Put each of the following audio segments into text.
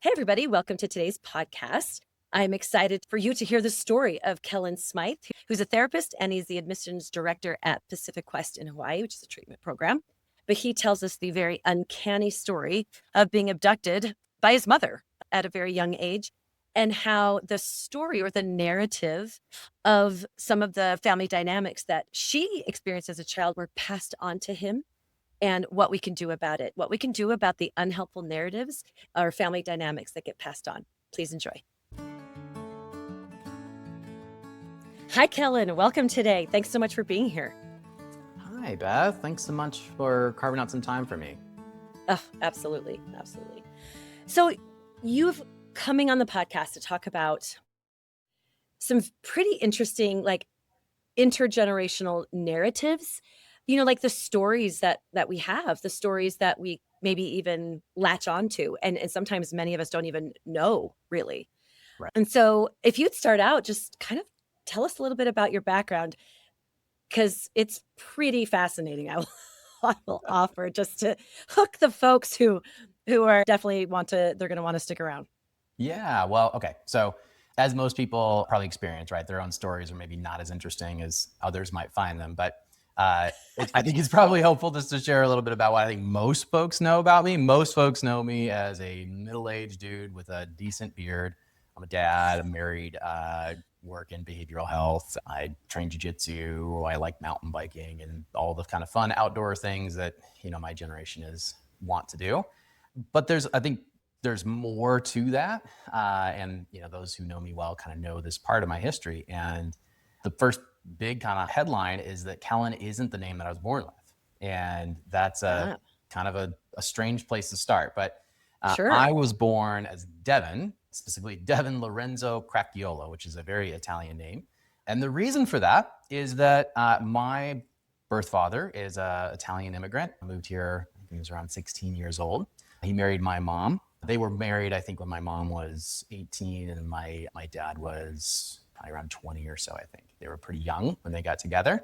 Hey, everybody. Welcome to today's podcast. I'm excited for you to hear the story of Kellyn Smythe, who's a therapist and he's the admissions director at Pacific Quest in Hawaii, which is a treatment program. But he tells us the very uncanny story of being abducted by his mother at a very young age, and how the story or the narrative of some of the family dynamics that she experienced as a child were passed on to him, and what we can do about it, what we can do about the unhelpful narratives or family dynamics that get passed on. Please enjoy. Hi, Kellyn. Welcome today. Thanks so much for being here. Hi, Beth. Thanks so much for carving out some time for me. Oh, absolutely. Absolutely. So you've coming on the podcast to talk about some pretty interesting, like intergenerational narratives, like the stories that we have, the stories that we maybe even latch onto. And sometimes many of us don't even know really. Right. And so if you'd start out, just kind of tell us a little bit about your background, because it's pretty fascinating. I will offer just to hook the folks who are definitely they're going to want to stick around. Yeah, well, okay. So as most people probably experience, right, their own stories are maybe not as interesting as others might find them. But I think it's probably helpful just to share a little bit about what I think most folks know about me. Most folks know me as a middle-aged dude with a decent beard. I'm a dad, I'm married, work in behavioral health. I train jiu-jitsu. I like mountain biking and all the kind of fun outdoor things that, my generation is want to do. But I think there's more to that. And, those who know me well kind of know this part of my history. And the first big kind of headline is that Kellyn isn't the name that I was born with. And that's kind of a strange place to start. But Sure. I was born as Devin, specifically Devin Lorenzo Cracchiolo, which is a very Italian name. And the reason for that is that my birth father is an Italian immigrant. I moved here, I think he was around 16 years old. He married my mom. They were married, I think, when my mom was 18 and my dad was probably around 20 or so, I think. They were pretty young when they got together.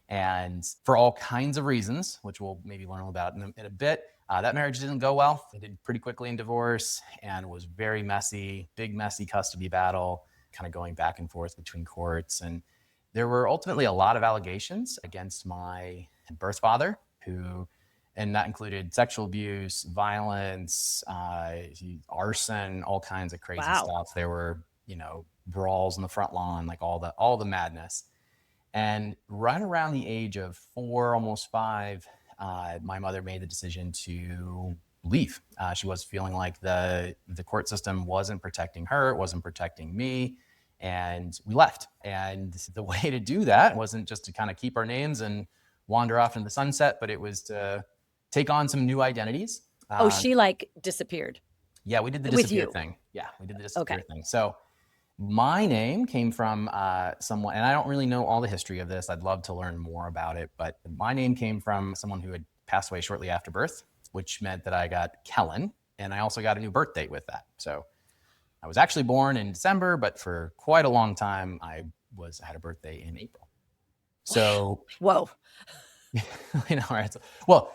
And for all kinds of reasons, which we'll maybe learn about in a bit, that marriage didn't go well. They did pretty quickly in divorce and was very messy, big messy custody battle, kind of going back and forth between courts. And there were ultimately a lot of allegations against my birth father, and that included sexual abuse, violence, arson, all kinds of crazy stuff. There were, brawls in the front lawn, like all the madness. And right around the age of 4, almost 5, my mother made the decision to leave. She was feeling like the court system wasn't protecting her, it wasn't protecting me, and we left. And the way to do that wasn't just to kind of keep our names and wander off into the sunset, but it was to take on some new identities. She disappeared. Yeah, we did the disappear thing. Yeah, we did the disappear thing. So my name came from someone, and I don't really know all the history of this. I'd love to learn more about it, but my name came from someone who had passed away shortly after birth, which meant that I got Kellyn, and I also got a new birth date with that. So I was actually born in December, but for quite a long time, I had a birthday in April. So, whoa. Right. So, well,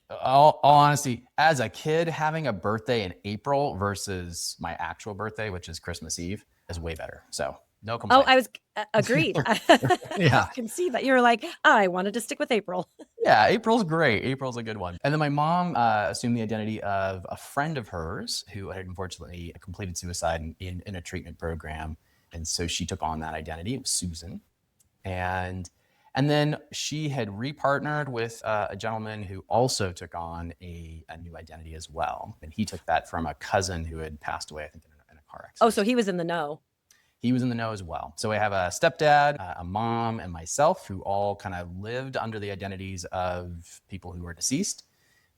all honesty, as a kid, having a birthday in April versus my actual birthday, which is Christmas Eve, is way better. So no complaints. I was agreed. Yeah. I can see that. You were like, I wanted to stick with April. Yeah, April's great. April's a good one. And then my mom assumed the identity of a friend of hers who had unfortunately completed suicide in a treatment program. And so she took on that identity. It was Susan. And then she had repartnered with a gentleman who also took on a new identity as well. And he took that from a cousin who had passed away, I think, in a car accident. Oh, so he was in the know. He was in the know as well. So I have a stepdad, a mom, and myself who all kind of lived under the identities of people who were deceased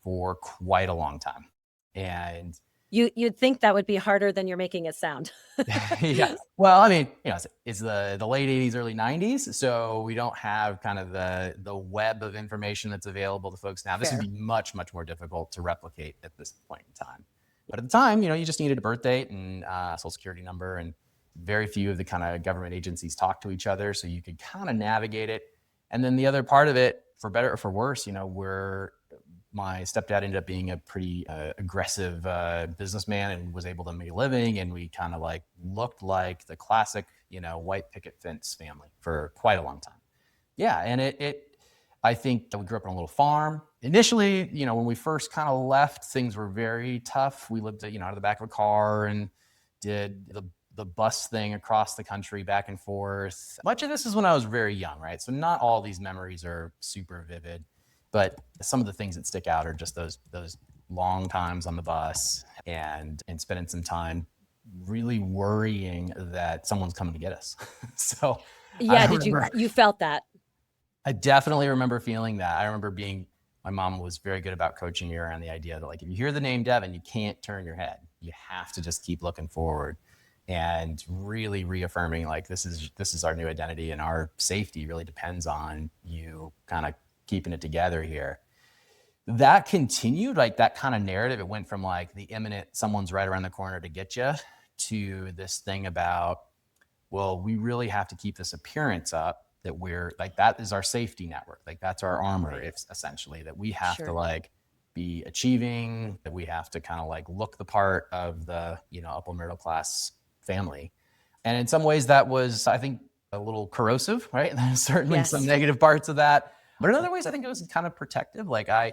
for quite a long time. And you'd think that would be harder than you're making it sound. Yeah. Well, I mean, it's the late 80s, early 90s. So we don't have kind of the web of information that's available to folks now. This would be much, much more difficult to replicate at this point in time. But at the time, you just needed a birth date and a social security number, and very few of the kind of government agencies talk to each other. So you could kind of navigate it. And then the other part of it, for better or for worse, we're my stepdad ended up being a pretty aggressive businessman and was able to make a living. And we kind of like looked like the classic, white picket fence family for quite a long time. Yeah. And I think we grew up on a little farm. Initially, when we first kind of left, things were very tough. We lived, out of the back of a car and did the bus thing across the country back and forth. Much of this is when I was very young, right? So not all these memories are super vivid, but some of the things that stick out are just those long times on the bus and spending some time really worrying that someone's coming to get us. So Yeah, you felt that? I definitely remember feeling that. I remember my mom was very good about coaching me around the idea that, like, if you hear the name Devin, you can't turn your head. You have to just keep looking forward, and really reaffirming, like, this is our new identity, and our safety really depends on you kind of keeping it together here. That continued, like, that kind of narrative. It went from like the imminent, someone's right around the corner to get you, to this thing about, well, we really have to keep this appearance up that we're like, that is our safety network. Like, that's our armor. It's essentially that we have to like be achieving, that we have to kind of like look the part of the, upper middle class family. And in some ways that was, I think, a little corrosive, right? There's certainly some negative parts of that. But in other ways, I think it was kind of protective. Like I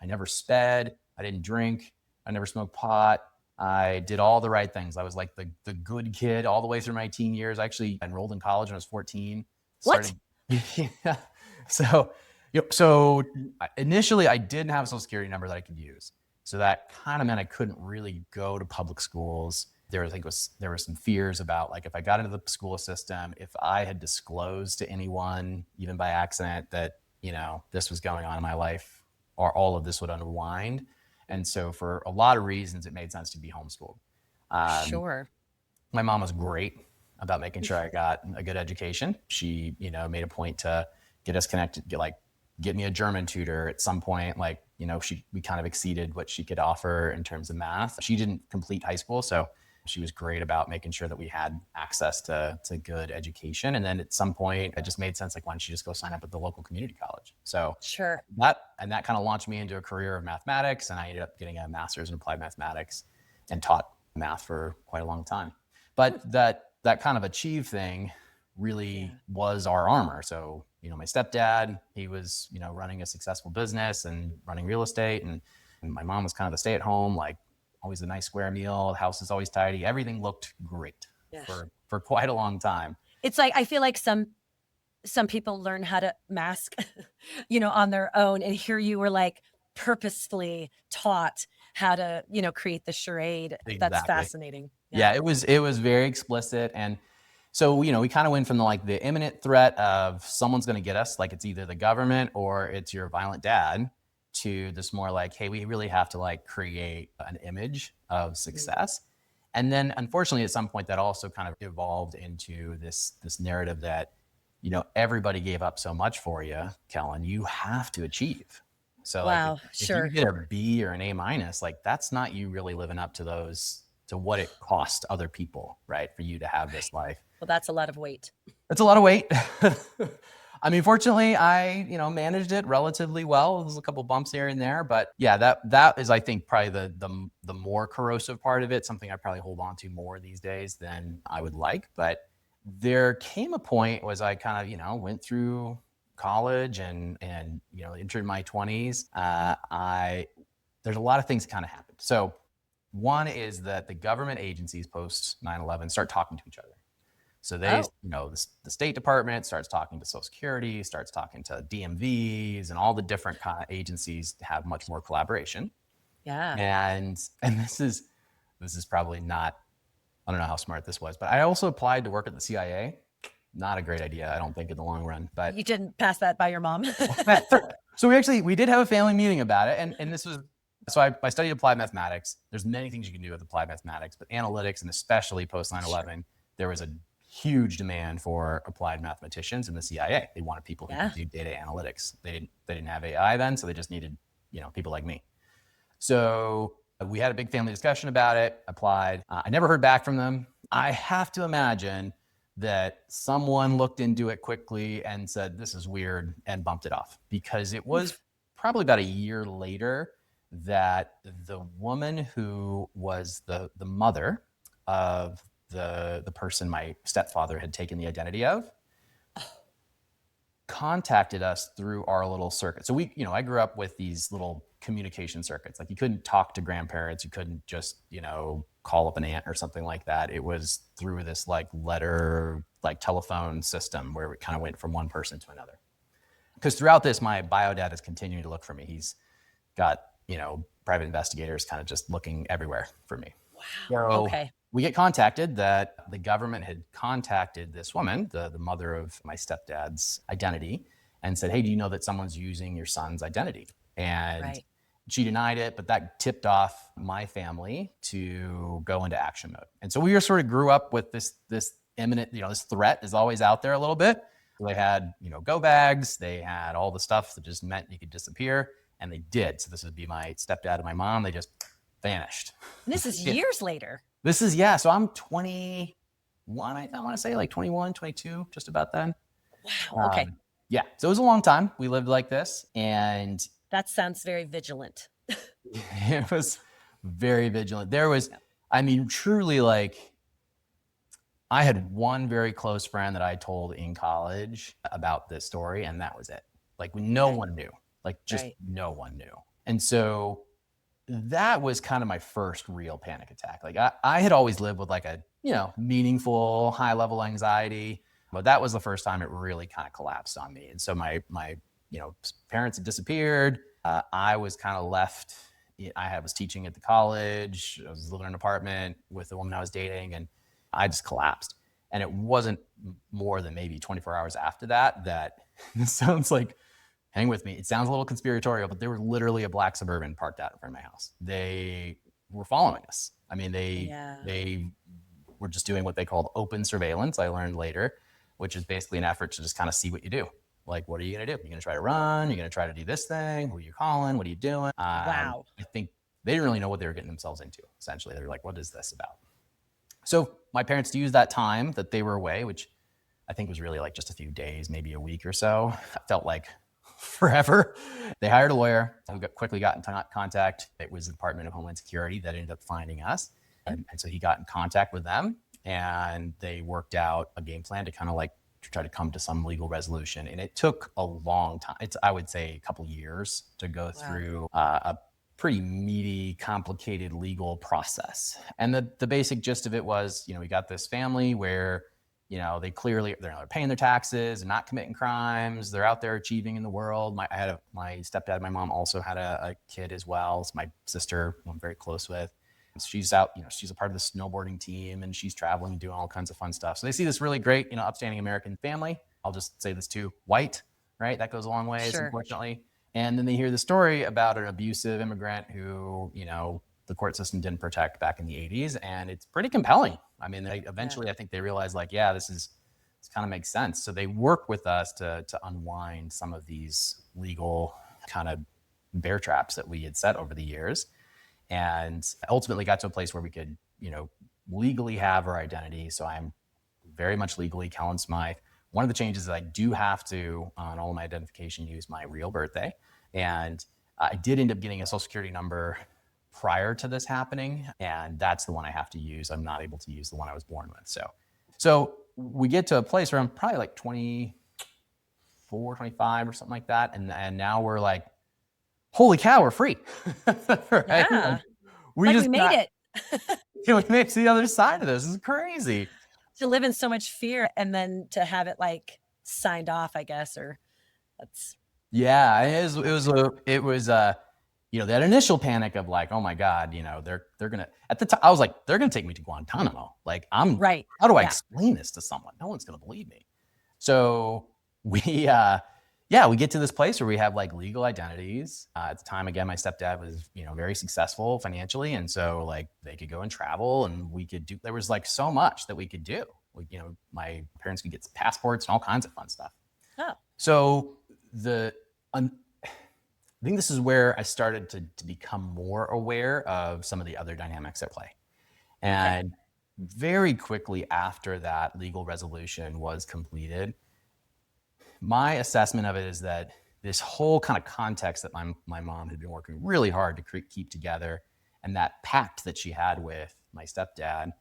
never sped. I didn't drink. I never smoked pot. I did all the right things. I was like the good kid all the way through my teen years. I actually enrolled in college when I was 14. What? Yeah. So initially I didn't have a social security number that I could use. So that kind of meant I couldn't really go to public schools. There were some fears about, like, if I got into the school system, if I had disclosed to anyone, even by accident, that, this was going on in my life, or all of this would unwind. And so for a lot of reasons, it made sense to be homeschooled. Sure. My mom was great about making sure I got a good education. She, made a point to get us connected, get me a German tutor at some point. Like, we kind of exceeded what she could offer in terms of math. She didn't complete high school, so she was great about making sure that we had access to good education. And then at some point, it just made sense. Like, why don't you just go sign up at the local community college? So sure. that kind of launched me into a career of mathematics. And I ended up getting a master's in applied mathematics and taught math for quite a long time. But that kind of achieve thing really was our armor. So, my stepdad, he was, running a successful business and running real estate. And my mom was kind of the stay at home, like, always a nice square meal. The house is always tidy. Everything looked great for quite a long time. It's like, I feel like some people learn how to mask, on their own. And here you were like purposefully taught how to, create the charade. Exactly. That's fascinating. Yeah, it was very explicit. And so, we kind of went from the imminent threat of someone's going to get us, like it's either the government or it's your violent dad, to this more like, hey, we really have to like create an image of success. And then unfortunately, at some point that also kind of evolved into this narrative that, everybody gave up so much for you, Kellyn, you have to achieve. So if you get a B or an A minus, like, that's not you really living up to what it cost other people, right? For you to have this life. Well, that's a lot of weight. It's a lot of weight. I mean, fortunately, I, managed it relatively well. There's a couple bumps here and there, but yeah, that is, I think, probably the more corrosive part of it, something I probably hold on to more these days than I would like. But there came a point was I kind of, went through college and entered my 20s. There's a lot of things that kind of happened. So one is that the government agencies post 9/11 start talking to each other. So they, the State Department starts talking to Social Security, starts talking to DMVs, and all the different kind of agencies have much more collaboration. Yeah. And this is probably not, I don't know how smart this was, but I also applied to work at the CIA. Not a great idea, I don't think, in the long run. But you didn't pass that by your mom. So we did have a family meeting about it, and this was. So I studied applied mathematics. There's many things you can do with applied mathematics, but analytics, and especially post 9/11, there was a huge demand for applied mathematicians in the CIA. They wanted people who could do data analytics. They didn't have AI then, so they just needed, people like me. So we had a big family discussion about it, applied. I never heard back from them. I have to imagine that someone looked into it quickly and said, this is weird, and bumped it off, because it was probably about a year later that the woman who was the mother of the person my stepfather had taken the identity of contacted us through our little circuit. So we, I grew up with these little communication circuits. Like you couldn't talk to grandparents. You couldn't just, call up an aunt or something like that. It was through this like letter, like telephone system where we kind of went from one person to another. Because throughout this, my bio dad is continuing to look for me. He's got, private investigators kind of just looking everywhere for me. Wow. So Okay. we get contacted that the government had contacted this woman, the mother of my stepdad's identity, and said, hey, do you know that someone's using your son's identity? And Right. she denied it, but that tipped off my family to go into action mode. And so we just sort of grew up with this imminent, this threat is always out there a little bit. So they had, go bags, they had all the stuff that just meant you could disappear, and they did. So this would be my stepdad and my mom. They just vanished. And this is years later. This is, so I'm 21, I want to say like 21, 22, just about then. Wow. Okay. Yeah. So it was a long time. We lived like this. And that sounds very vigilant. It was very vigilant. There was, truly like, I had one very close friend that I told in college about this story, and that was it. Like no one knew, like just no one knew. And so that was kind of my first real panic attack. Like I had always lived with like a, meaningful high level anxiety, but that was the first time it really kind of collapsed on me. And so my parents had disappeared. I was kind of left. I was teaching at the college. I was living in an apartment with the woman I was dating, and I just collapsed. And it wasn't more than maybe 24 hours after that this sounds like, hang with me, it sounds a little conspiratorial, but there was literally a black Suburban parked out in front of my house. They were following us. They were just doing what they called open surveillance, I learned later, which is basically an effort to just kind of see what you do. Like, what are you going to do? You're going to try to run? You're going to try to do this thing? Who are you calling? What are you doing? Wow. I think they didn't really know what they were getting themselves into, essentially. They were like, what is this about? So my parents used that time that they were away, which I think was really like just a few days, maybe a week or so. It felt like forever. They hired a lawyer who quickly got in contact. It was the Department of Homeland Security that ended up finding us. And so he got in contact with them, and they worked out a game plan to kind of like try to come to some legal resolution. And it took a long time. I would say a couple years to go through a pretty meaty, complicated legal process. And the basic gist of it was, we got this family where, they clearly, they're paying their taxes and not committing crimes. They're out there achieving in the world. My stepdad, my mom also had a kid as well. It's my sister, who I'm very close with. She's out, she's a part of the snowboarding team, and she's traveling and doing all kinds of fun stuff. So they see this really great, upstanding American family. I'll just say this too, white, right? That goes a long way, unfortunately. And then they hear the story about an abusive immigrant who, the court system didn't protect back in the 80s. And it's pretty compelling. Eventually, I think they realized like, this kind of makes sense. So they work with us to unwind some of these legal kind of bear traps that we had set over the years. And ultimately got to a place where we could, legally have our identity. So I'm very much legally Kellyn Smythe. One of the changes is I do have to, on all of my identification, use my real birthday. And I did end up getting a social security number prior to this happening. And that's the one I have to use. I'm not able to use the one I was born with. So we get to a place where I'm probably like 24, 25 or something like that. And now we're like, holy cow, we're free. Right? Yeah. We made it. We made it to the other side of this. This is crazy. To live in so much fear and then to have it like signed off, I guess, or that's. Yeah, it was that initial panic of like, oh my God, they're gonna, at the time I was like, they're gonna take me to Guantanamo. Like I'm right. How do I explain this to someone? No one's gonna believe me. So we get to this place where we have like legal identities. At the time, again, my stepdad was, very successful financially. And so like they could go and travel, and there was like so much that we could do. My parents could get passports and all kinds of fun stuff. Oh. So I think this is where I started to become more aware of some of the other dynamics at play. And very quickly after that legal resolution was completed, my assessment of it is that this whole kind of context that my mom had been working really hard to keep together, and that pact that she had with my stepdad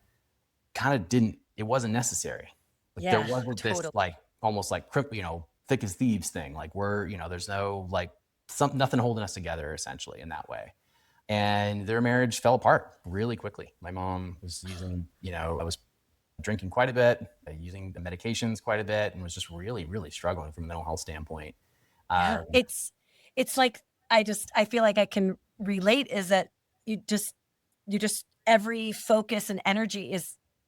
kind of it wasn't necessary. Like there Yeah, wasn't this totally. like almost like thick as thieves thing. Like there's no like nothing holding us together essentially in that way. And their marriage fell apart really quickly. My mom was using, I was drinking quite a bit, using the medications quite a bit, and was just really, really struggling from a mental health standpoint. Yeah. It's like I feel like I can relate is that you just every focus and energy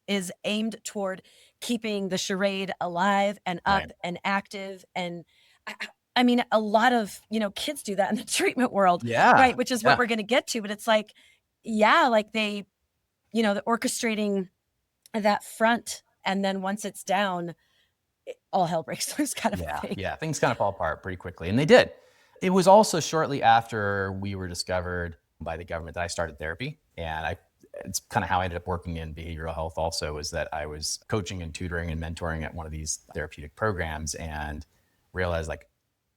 is aimed toward keeping the charade alive and Right. up and active. And I, I mean, a lot of, kids do that in the treatment world, Yeah. right? Which is what Yeah. we're going to get to. But it's like, yeah, like the orchestrating that front. And then once it's down, all hell breaks loose kind of Yeah. thing. Yeah. Things kind of fall apart pretty quickly. And they did. It was also shortly after we were discovered by the government that I started therapy. And it's kind of how I ended up working in behavioral health also, is that I was coaching and tutoring and mentoring at one of these therapeutic programs and realized like,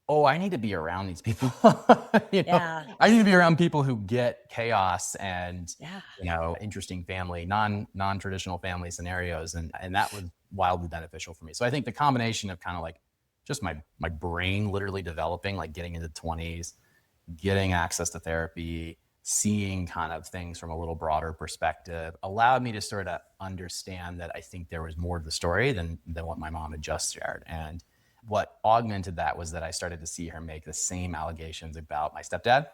oh, I need to be around these people. Yeah. I need to be around people who get chaos and, Yeah. interesting family, non-traditional family scenarios. And that was wildly beneficial for me. So I think the combination of kind of like just my brain literally developing, like getting into the 20s, getting access to therapy, seeing kind of things from a little broader perspective allowed me to sort of understand that I think there was more to the story than what my mom had just shared. And what augmented that was that I started to see her make the same allegations about my stepdad,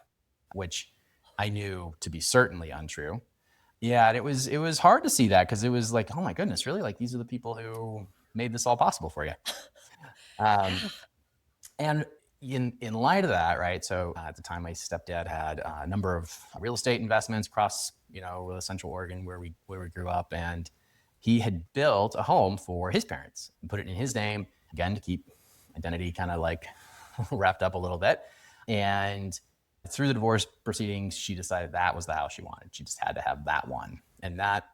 which I knew to be certainly untrue. Yeah, and it was hard to see that because it was like, oh my goodness, really? Like these are the people who made this all possible for you. Um, Yeah. and in light of that, right? So at the time, my stepdad had a number of real estate investments across, Central Oregon where we grew up, and he had built a home for his parents and put it in his name again to keep identity kind of like wrapped up a little bit. And through the divorce proceedings, she decided that was the house she wanted. She just had to have that one, and that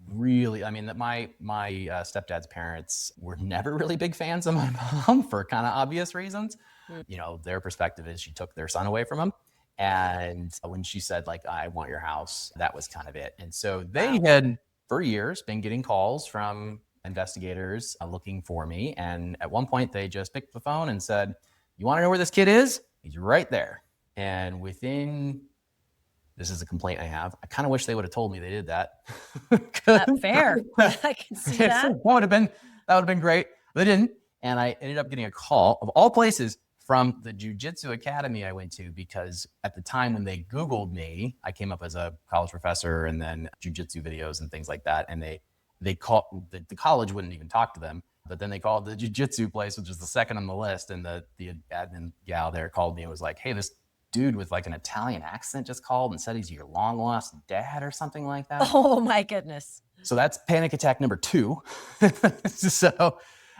really, I mean, that my stepdad's parents were never really big fans of my mom for kind of obvious reasons. Mm. Their perspective is she took their son away from him, and when she said like, I want your house, that was kind of it. And so they Wow. had for years been getting calls from investigators looking for me, and at one point they just picked up the phone and said, you want to know where this kid is? He's right there. And this is a complaint I have. I kind of wish they would have told me they did that. Fair. Yeah, I can see that. That would have been great. They didn't. And I ended up getting a call of all places from the jiu-jitsu academy I went to, because at the time when they Googled me, I came up as a college professor and then jiu-jitsu videos and things like that. And they called the college wouldn't even talk to them. But then they called the jiu-jitsu place, which was the second on the list. And the admin gal there called me and was like, hey, this dude with like an Italian accent just called and said he's your long lost dad or something like that. Oh my goodness. So that's panic attack number 2. So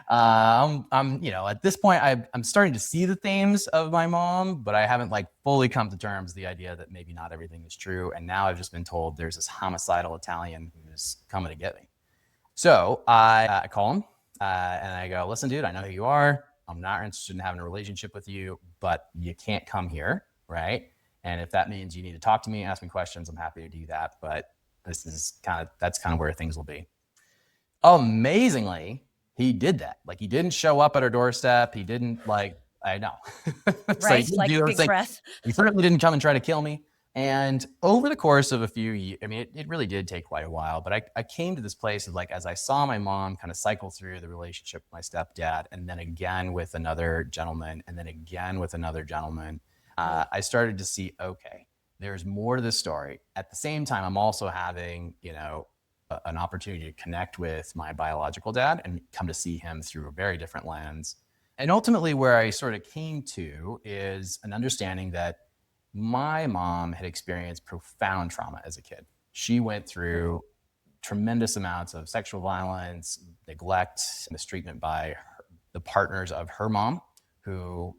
I'm at this point, I'm starting to see the themes of my mom, but I haven't like fully come to terms with the idea that maybe not everything is true. And now I've just been told there's this homicidal Italian who's coming to get me. So I call him and I go, listen, dude, I know who you are. I'm not interested in having a relationship with you, but you can't come here, right? And if that means you need to talk to me, ask me questions, I'm happy to do that. But that's kind of where things will be. Amazingly, he did that. Like he didn't show up at our doorstep. He didn't I know. So Right. Like big breath. He certainly didn't come and try to kill me. And over the course of a few years, I mean, it really did take quite a while, but I came to this place of like, as I saw my mom kind of cycle through the relationship with my stepdad, and then again with another gentleman, and then again with another gentleman, I started to see, okay, there's more to this story. At the same time, I'm also having, an opportunity to connect with my biological dad and come to see him through a very different lens. And ultimately where I sort of came to is an understanding that my mom had experienced profound trauma as a kid. She went through tremendous amounts of sexual violence, neglect, mistreatment by the partners of her mom, who,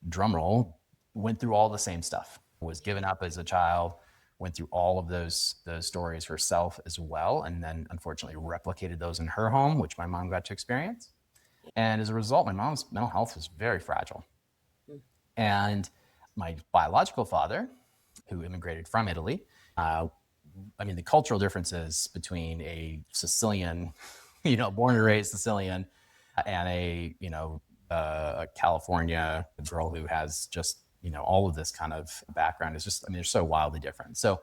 drumroll, went through all the same stuff, was given up as a child, went through all of those stories herself as well, and then unfortunately replicated those in her home, which my mom got to experience. And as a result, my mom's mental health was very fragile. And my biological father, who immigrated from Italy, I mean, the cultural differences between a Sicilian, born and raised Sicilian, and a California girl who has just, all of this kind of background is just, I mean, they're so wildly different. So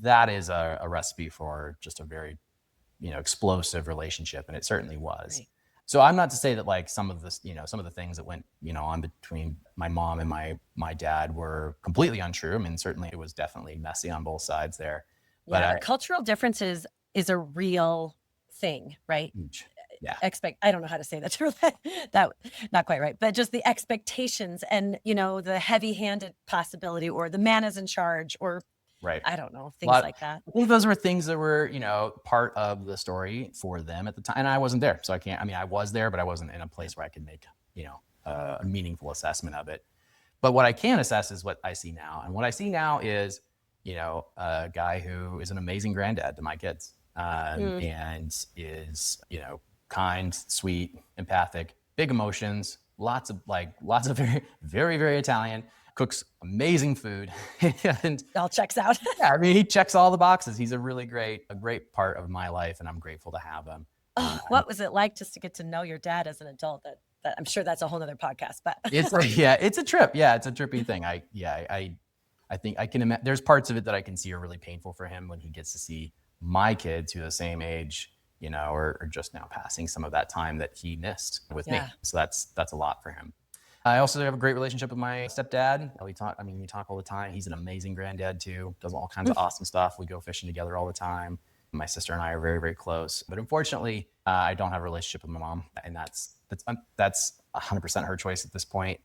that is a recipe for just a very, explosive relationship. And it certainly was. Right. So I'm not to say that like some of this, some of the things that went, on between my mom and my dad were completely untrue. I mean, certainly it was definitely messy on both sides there. But Yeah, cultural differences is a real thing, right? yeah, I don't know how to say that. That not quite right, but just the expectations and the heavy-handed possibility, or the man is in charge, or right. I don't know, things like that. I think those were things that were, part of the story for them at the time. And I wasn't there. So I was there, but I wasn't in a place where I could make, a meaningful assessment of it. But what I can assess is what I see now. And what I see now is, a guy who is an amazing granddad to my kids, and is, kind, sweet, empathic, big emotions, lots of very, very, very Italian, cooks amazing food. And All checks out. yeah, I mean, he checks all the boxes. He's a great part of my life, and I'm grateful to have him. What was it like just to get to know your dad as an adult? That I'm sure that's a whole nother podcast, but It's it's a trip. Yeah, it's a trippy thing. I think I can imagine there's parts of it that I can see are really painful for him when he gets to see my kids who are the same age, or just now passing some of that time that he missed with me. So that's a lot for him. I also have a great relationship with my stepdad. We talk all the time. He's an amazing granddad too. Does all kinds of awesome stuff. We go fishing together all the time. My sister and I are very, very close. But unfortunately, I don't have a relationship with my mom, and that's 100% her choice at this point.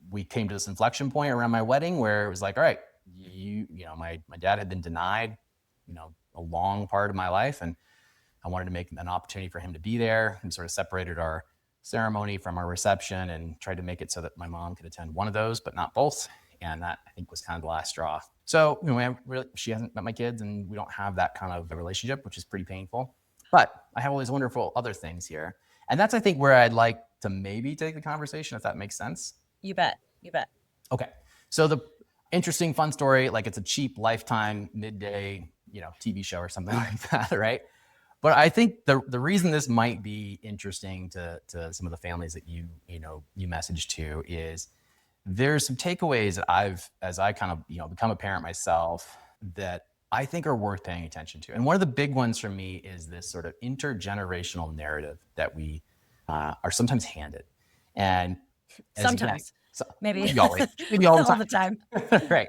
We came to this inflection point around my wedding where it was like, all right, my dad had been denied, a long part of my life, and I wanted to make an opportunity for him to be there, and sort of separated our ceremony from our reception and tried to make it so that my mom could attend one of those, but not both. And that, I think, was kind of the last straw. So she hasn't met my kids, and we don't have that kind of a relationship, which is pretty painful. But I have all these wonderful other things here. And that's, I think, where I'd like to maybe take the conversation, if that makes sense. You bet. Okay. So the interesting, fun story, like it's a cheap Lifetime midday, TV show or something like that, right? But I think the reason this might be interesting to some of the families that you message to is there's some takeaways that as I kind of, become a parent myself, that I think are worth paying attention to. And one of the big ones for me is this sort of intergenerational narrative that we are sometimes handed. And sometimes, maybe always, all the time. Right.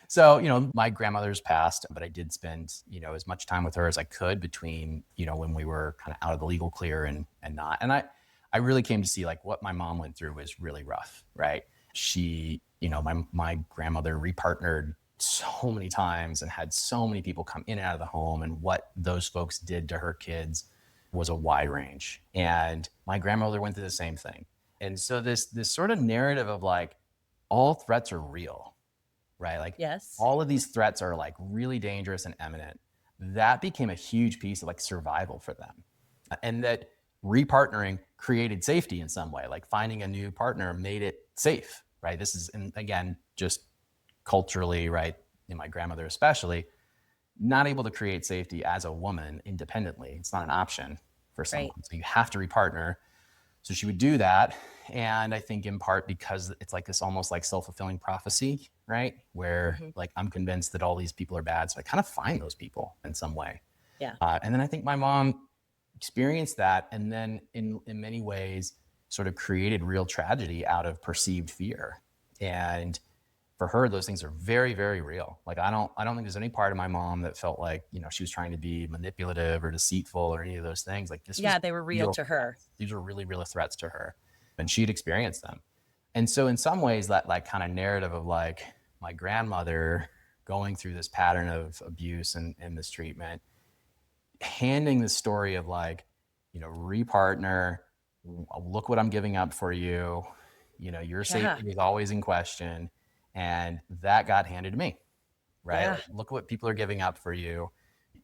So, my grandmother's passed, but I did spend, as much time with her as I could between, when we were kind of out of the legal clear and not. And I really came to see like what my mom went through was really rough, right? She, my grandmother repartnered so many times and had so many people come in and out of the home. And what those folks did to her kids was a wide range. And my grandmother went through the same thing. And so this sort of narrative of like, all threats are real, right? Like, yes, all of these threats are like really dangerous and imminent. That became a huge piece of like survival for them. And that repartnering created safety in some way, like finding a new partner made it safe, right? This is, and again, just culturally, right? And my grandmother especially, not able to create safety as a woman independently. It's not an option for someone. Right. So you have to repartner. So she would do that. And I think in part because it's like this almost like self-fulfilling prophecy, right? Where like, I'm convinced that all these people are bad. So I kind of find those people in some way. Yeah. And then I think my mom experienced that. And then in many ways sort of created real tragedy out of perceived fear. And for her, those things are very, very real. Like, I don't think there's any part of my mom that felt like, she was trying to be manipulative or deceitful or any of those things. Like this. Yeah, they were real to her. These were really real threats to her, and she'd experienced them. And so in some ways that like kind of narrative of like my grandmother going through this pattern of abuse and mistreatment, handing the story of like, repartner, look what I'm giving up for you. Your safety is always in question. And that got handed to me, right? Yeah. Like, look what people are giving up for you.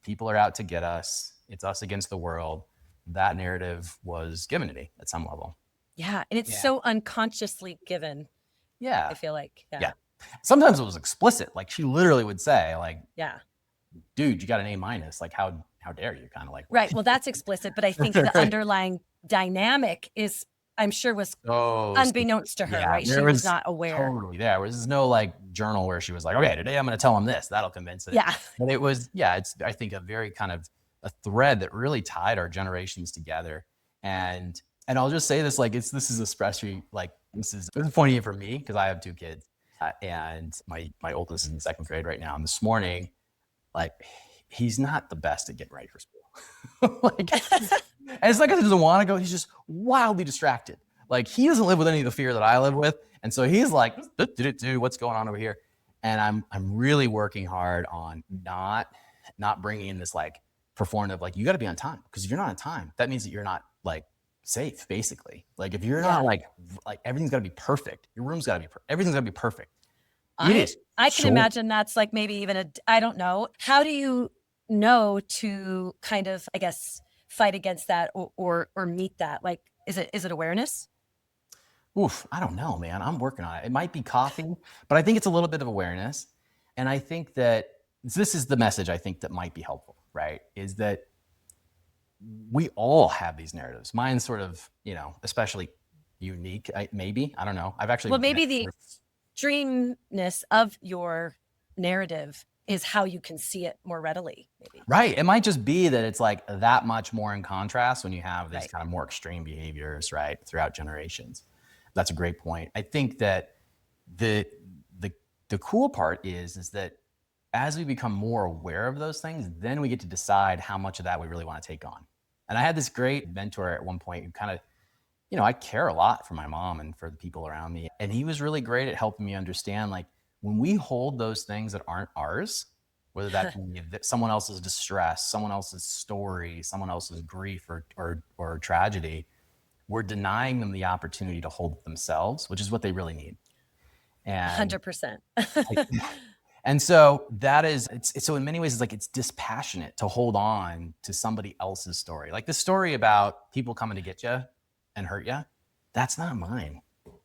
People are out to get us. It's us against the world. That narrative was given to me at some level. Yeah. And it's so unconsciously given. Yeah. I feel like, Yeah. Sometimes it was explicit. Like she literally would say, like, yeah. dude, you got an A minus. Like, how dare you? Kind of like, Right. Well, that's explicit, but I think the right. underlying dynamic is, I'm sure, was Oh, unbeknownst to her, yeah. right? There She was was not aware. totally, there was no like journal where she was like, okay, today I'm going to tell him this. That'll convince it. Yeah. But it was, yeah, it's, I think, a very kind of a thread that really tied our generations together. And I'll just say this, like, this is especially like, this is poignant for me because I have 2 kids. And my oldest is in 2nd grade right now. And this morning, like, he's not the best at getting ready for school. Like, and it's not because he doesn't want to go. He's just wildly distracted. Like, he doesn't live with any of the fear that I live with. And so he's like, what's going on over here? And I'm really working hard on not bringing in this like performative, like, you got to be on time, because if you're not on time, that means that you're not like safe, basically. Like, if you're not like everything's got to be perfect. Your room's got to be everything's got to be perfect. I can imagine that's like maybe even I don't know. How do you know to kind of, I guess, fight against that or meet that? Like, is it awareness? Oof, I don't know, man. I'm working on it. It might be coffee, but I think it's a little bit of awareness. And I think that this is the message I think that might be helpful, right? Is that we all have these narratives. Mine's sort of, especially unique, maybe. I don't know. I've actually. Well, maybe the extremeness of your narrative is how you can see it more readily, maybe. Right. It might just be that it's like that much more in contrast when you have these kind of more extreme behaviors, right, throughout generations. That's a great point. I think that the cool part is that as we become more aware of those things, then we get to decide how much of that we really want to take on. And I had this great mentor at one point who kind of, I care a lot for my mom and for the people around me. And he was really great at helping me understand, like, when we hold those things that aren't ours, whether that be someone else's distress, someone else's story, someone else's grief or tragedy, we're denying them the opportunity to hold it themselves, which is what they really need. And 100%. and so that is, so in many ways, it's like, it's dispassionate to hold on to somebody else's story. Like the story about people coming to get you and hurt you, that's not mine.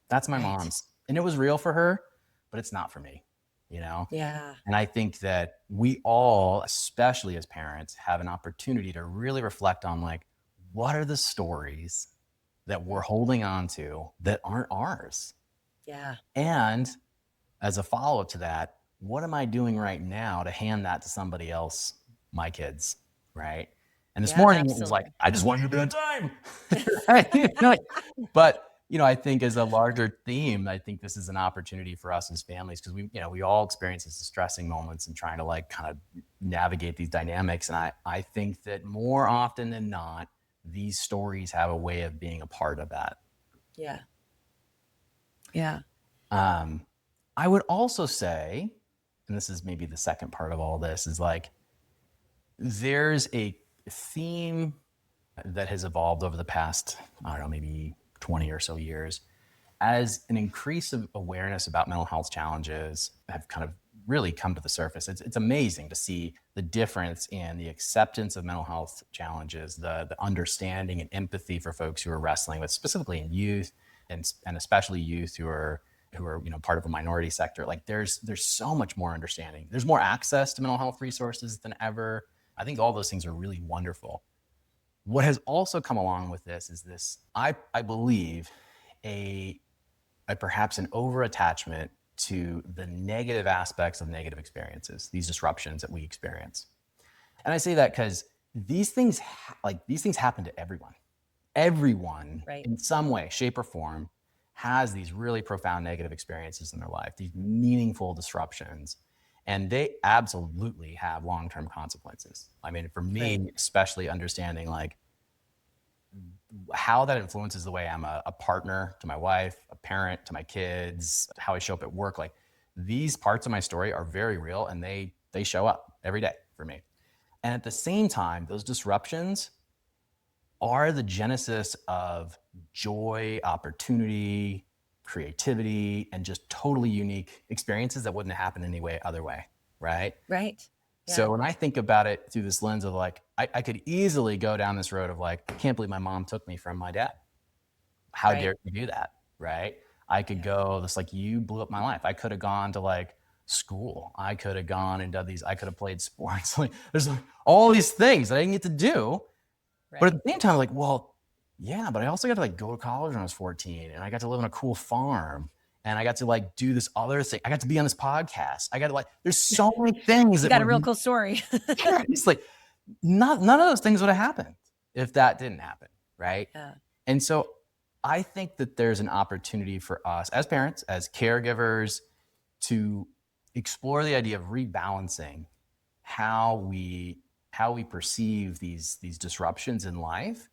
That's my mom's. And it was real for her, but it's not for me, Yeah. And I think that we all, especially as parents, have an opportunity to really reflect on, like, what are the stories that we're holding on to that aren't ours? Yeah. And as a follow-up to that, what am I doing right now to hand that to somebody else, my kids, right? And this morning it was like, I just want you to be on time. But, I think as a larger theme, I think this is an opportunity for us as families, because we all experience these distressing moments and trying to like kind of navigate these dynamics. And I think that more often than not, these stories have a way of being a part of that. Yeah. Yeah. I would also say, and this is maybe the second part of all this, is like, there's a theme that has evolved over the past, I don't know, maybe 20 or so years, as an increase of awareness about mental health challenges have kind of really come to the surface. It's amazing to see the difference in the acceptance of mental health challenges, the understanding and empathy for folks who are wrestling with, specifically in youth, and especially youth who are part of a minority sector. Like there's so much more understanding. There's more access to mental health resources than ever. I think all those things are really wonderful. What has also come along with this is this, I believe, a perhaps an over-attachment to the negative aspects of negative experiences, these disruptions that we experience. And I say that because these things happen to everyone. Everyone, in some way, shape, or form, has these really profound negative experiences in their life, these meaningful disruptions, and they absolutely have long-term consequences. I mean, for me, especially understanding like how that influences the way I'm a partner to my wife, a parent to my kids, how I show up at work. Like these parts of my story are very real, and they show up every day for me. And at the same time, those disruptions are the genesis of joy, opportunity, creativity, and just totally unique experiences that wouldn't happen any other way, right? Right. Yeah. So when I think about it through this lens of like, I could easily go down this road of like, I can't believe my mom took me from my dad. How dare you do that, right? I could go, this like, you blew up my life. I could have gone to like school. I could have gone and done these, I could have played sports. Like there's like all these things that I didn't get to do. Right. But at the same time, like, well, yeah, but I also got to like go to college when I was 14 and I got to live on a cool farm and I got to like do this other thing. I got to be on this podcast. I got to like, there's so many things You that got a real cool story. it's like none of those things would have happened if that didn't happen. Right. Yeah. And so I think that there's an opportunity for us as parents, as caregivers, to explore the idea of rebalancing how we perceive these disruptions in life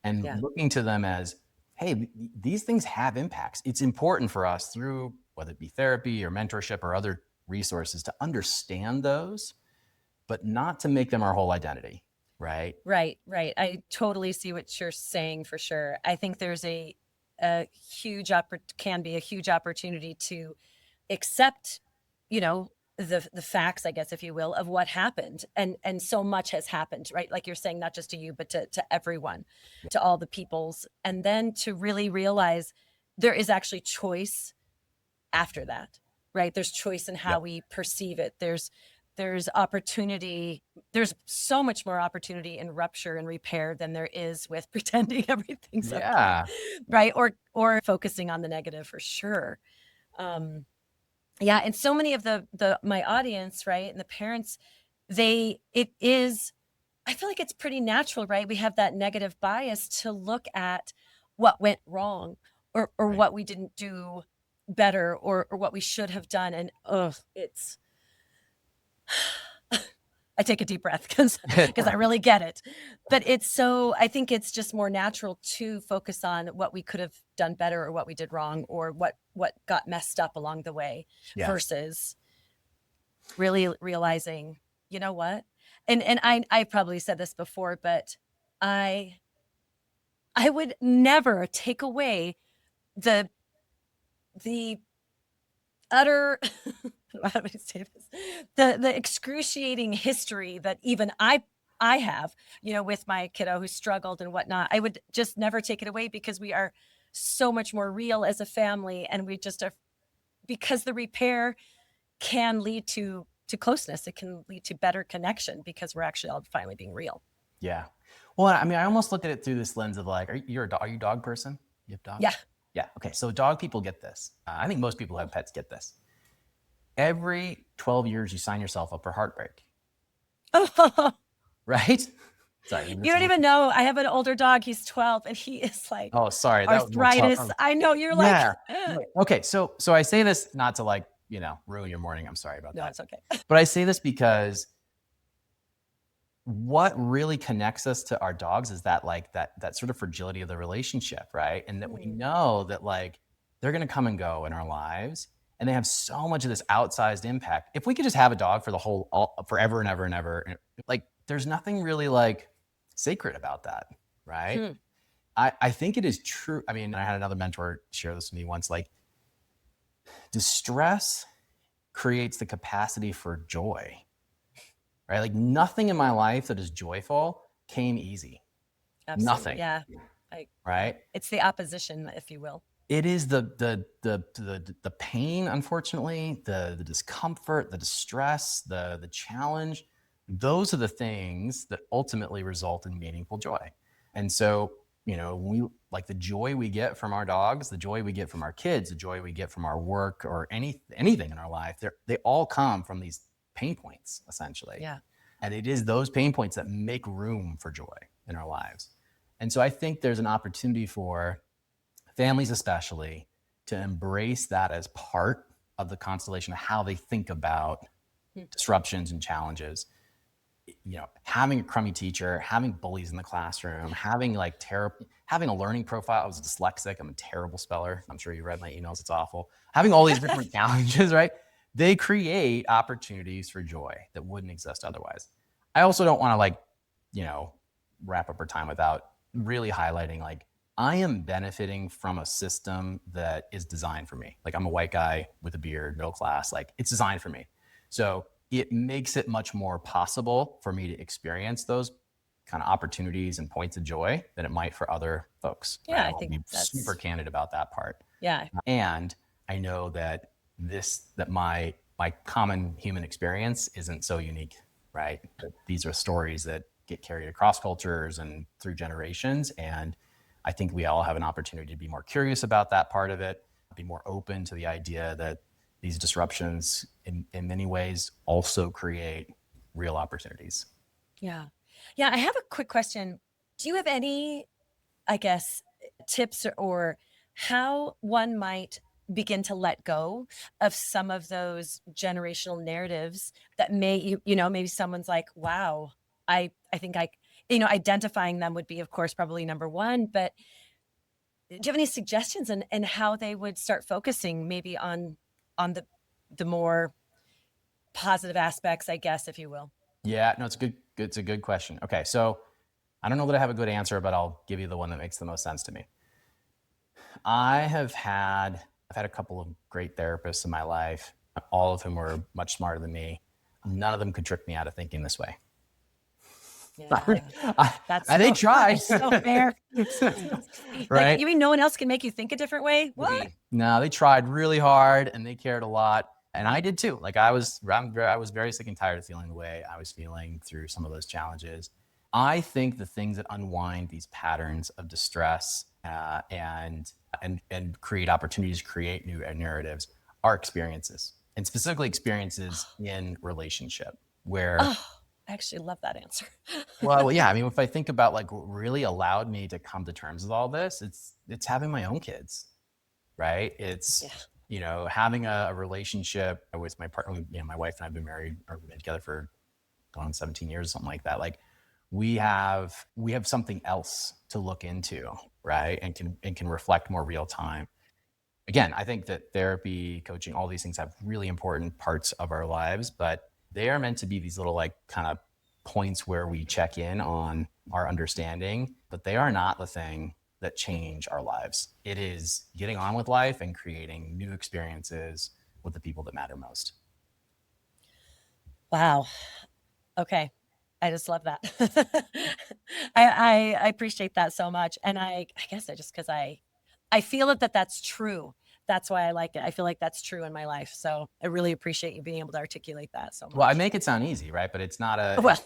and looking to them as, hey, these things have impacts. It's important for us through whether it be therapy or mentorship or other resources to understand those, but not to make them our whole identity. Right. Right. I totally see what you're saying for sure. I think there's a huge can be a huge opportunity to accept, the facts, I guess, if you will, of what happened. And so much has happened, right? Like you're saying, not just to you, but to everyone, to all the peoples. And then to really realize there is actually choice after that, right? There's choice in how we perceive it. There's opportunity. There's so much more opportunity in rupture and repair than there is with pretending everything's okay, right? Or focusing on the negative for sure. And so many of my audience, right, and the parents, I feel like it's pretty natural, right? We have that negative bias to look at what went wrong or what we didn't do better or what we should have done. And it's I take a deep breath because I really get it. But I think it's just more natural to focus on what we could have done better or what we did wrong or what got messed up along the way versus really realizing, you know what? And I probably said this before, but I would never take away the utter how do I say this? The excruciating history that even I have, with my kiddo who struggled and whatnot. I would just never take it away because we are so much more real as a family, and we just are, because the repair can lead to closeness. It can lead to better connection because we're actually all finally being real. Yeah. Well, I mean, I almost look at it through this lens of like, are you a dog person? You have dogs? Yeah. Yeah. Okay. So dog people get this. I think most people who have pets get this. Every 12 years, you sign yourself up for heartbreak. Right? Sorry. You don't even know. I have an older dog. He's 12 and he is like, oh, sorry. Arthritis. I know you're like, okay. So I say this not to like, ruin your morning. I'm sorry about that. No, it's okay. But I say this because what really connects us to our dogs is that like that sort of fragility of the relationship, right? And that we know that like they're going to come and go in our lives, and they have so much of this outsized impact. If we could just have a dog for forever and ever and ever, like there's nothing really like sacred about that, right? I think it is true. I mean, I had another mentor share this with me once, like distress creates the capacity for joy. Right? Like nothing in my life that is joyful came easy. Absolutely. Nothing. Yeah. Right? It's the opposition, if you will. It is the pain, unfortunately, the discomfort, the distress, the challenge. Those are the things that ultimately result in meaningful joy. And so, we like the joy we get from our dogs, the joy we get from our kids, the joy we get from our work or anything in our life, they all come from these pain points, essentially. Yeah. And it is those pain points that make room for joy in our lives. And so I think there's an opportunity for families especially to embrace that as part of the constellation of how they think about disruptions and challenges. Having a crummy teacher, having bullies in the classroom, having having a learning profile. I was dyslexic. I'm a terrible speller. I'm sure you read my emails. It's awful. Having all these different challenges, right? They create opportunities for joy that wouldn't exist otherwise. I also don't want to wrap up our time without really highlighting I am benefiting from a system that is designed for me. I'm a white guy with a beard, middle class, it's designed for me. So it makes it much more possible for me to experience those kind of opportunities and points of joy than it might for other folks. Yeah, right? I I'll think be that's super candid about that part. yeah. And I know that my common human experience isn't so unique, right? That these are stories that get carried across cultures and through generations. And I think we all have an opportunity to be more curious about that part of it, be more open to the idea that these disruptions in many ways also create real opportunities. Yeah. Yeah, I have a quick question. Do you have any, I guess, tips or how one might begin to let go of some of those generational narratives that may maybe someone's like, wow, I think identifying them would be, of course, probably number one, but do you have any suggestions and how they would start focusing maybe on the more positive aspects, I guess, if you will? Yeah, no, it's a good question. Okay, so I don't know that I have a good answer, but I'll give you the one that makes the most sense to me. I've had a couple of great therapists in my life, all of whom were much smarter than me. None of them could trick me out of thinking this way. Yeah, that's They tried. so fair. Like, Right? you mean no one else can make you think a different way? What? No, they tried really hard and they cared a lot. And I did too. Like I was very sick and tired of feeling the way I was feeling through some of those challenges. I think the things that unwind these patterns of distress and create opportunities, create new narratives, are experiences, and specifically experiences in relationship where. Oh, I actually love that answer. Well, yeah. I mean, if I think about like what really allowed me to come to terms with all this, it's having my own kids, right? It's Yeah. having a relationship with my partner. My wife and I've been married or been together for going on 17 years, something like that. Like we have something else to look into, right? And can reflect more real time. Again, I think that therapy, coaching, all these things have really important parts of our lives, but they are meant to be these little like kind of points where we check in on our understanding, but they are not the thing that change our lives. It is getting on with life and creating new experiences with the people that matter most. Wow. Okay. I just love that. I appreciate that so much. And I guess because I feel that's true. That's why I like it. I feel like that's true in my life. So I really appreciate you being able to articulate that so Well, I much. make it sound easy, right? But it's not Well,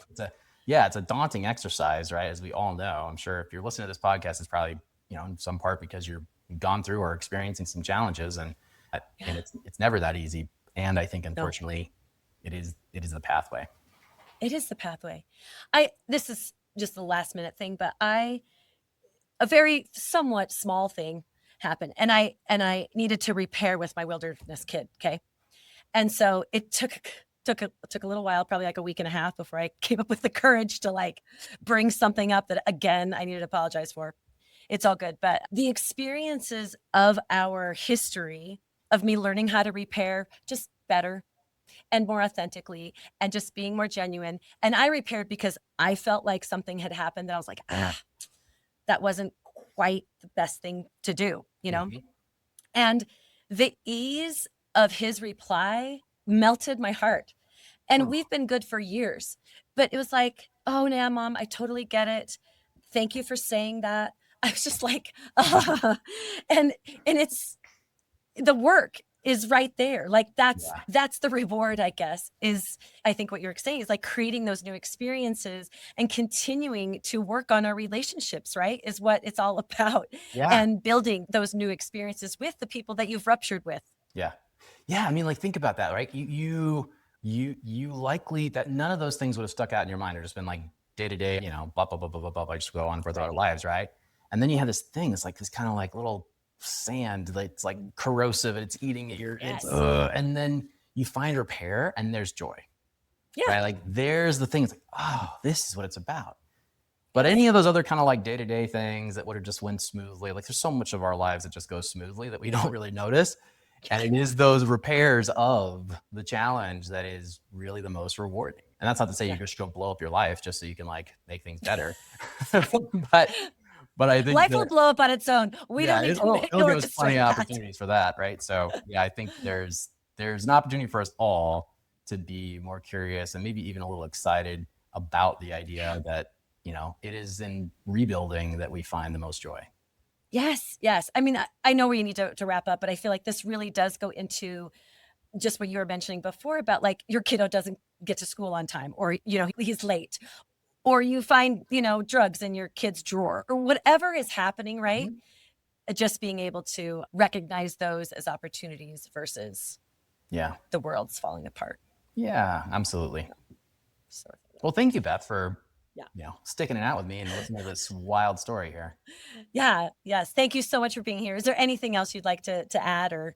it's a daunting exercise, right? As we all know. I'm sure if you're listening to this podcast, it's probably, in some part because you've gone through or experiencing some challenges, and yeah, it's never that easy. And I think, no, unfortunately, it is the pathway. it is the pathway. This is just the last minute thing, but a very somewhat small thing happened, and I needed to repair with my wilderness kid. Okay. And so it took a little while, probably like a week and a half, before I came up with the courage to like bring something up that again I needed to apologize for. It's all good, but the experiences of our history of me learning how to repair just better and more authentically and just being more genuine. And I repaired because I felt like something had happened that I was like, that wasn't quite the best thing to do. Mm-hmm. And the ease of his reply melted my heart. And we've been good for years. But it was like, oh, yeah, mom, I totally get it. Thank you for saying that. I was just like, and it's the work is right there. Like that's the reward, I guess, is I think what you're saying is like creating those new experiences and continuing to work on our relationships, right? Is what it's all about. Yeah. And building those new experiences with the people that you've ruptured with. Yeah. Yeah. I mean, like, think about that, right? You likely that none of those things would have stuck out in your mind or just been like day to day, blah, blah, blah, blah, blah, blah, blah, just go on for our lives, right? And then you have this thing, it's like this kind of like little sand that's like corrosive and it's eating at your, Yes. and then you find repair and there's joy, Yeah. right? Like there's the thing, it's like, oh, this is what it's about. But any of those other kind of like day-to-day things that would have just went smoothly, like there's so much of our lives that just goes smoothly that we don't really notice. And it is those repairs of the challenge that is really the most rewarding. And that's not to say you just go blow up your life just so you can like make things better. but I think life will blow up on its own. We don't need to it'll give us plenty of opportunities for that, right? So yeah, I think there's an opportunity for us all to be more curious and maybe even a little excited about the idea that it is in rebuilding that we find the most joy. Yes, yes. I mean, I know we need to wrap up, but I feel like this really does go into just what you were mentioning before about like your kiddo doesn't get to school on time, or, he's late, or you find, drugs in your kid's drawer, or whatever is happening, right? Mhm. Just being able to recognize those as opportunities versus Yeah. the world's falling apart. Yeah, absolutely. So, Well, thank you, Beth, for yeah. sticking it out with me and listening to this wild story here. Yeah. Yes. Thank you so much for being here. Is there anything else you'd like to add, or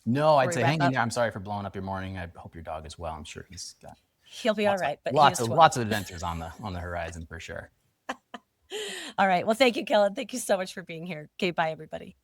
No, before I'd we say wrap hang in up? there. I'm sorry for blowing up your morning. I hope your dog is well. I'm sure he's got He'll be all lots of right, but he lots is of 12. lots of adventures on the horizon for sure. All right. Well, thank you, Kellyn. Thank you so much for being here. Okay. Bye, everybody.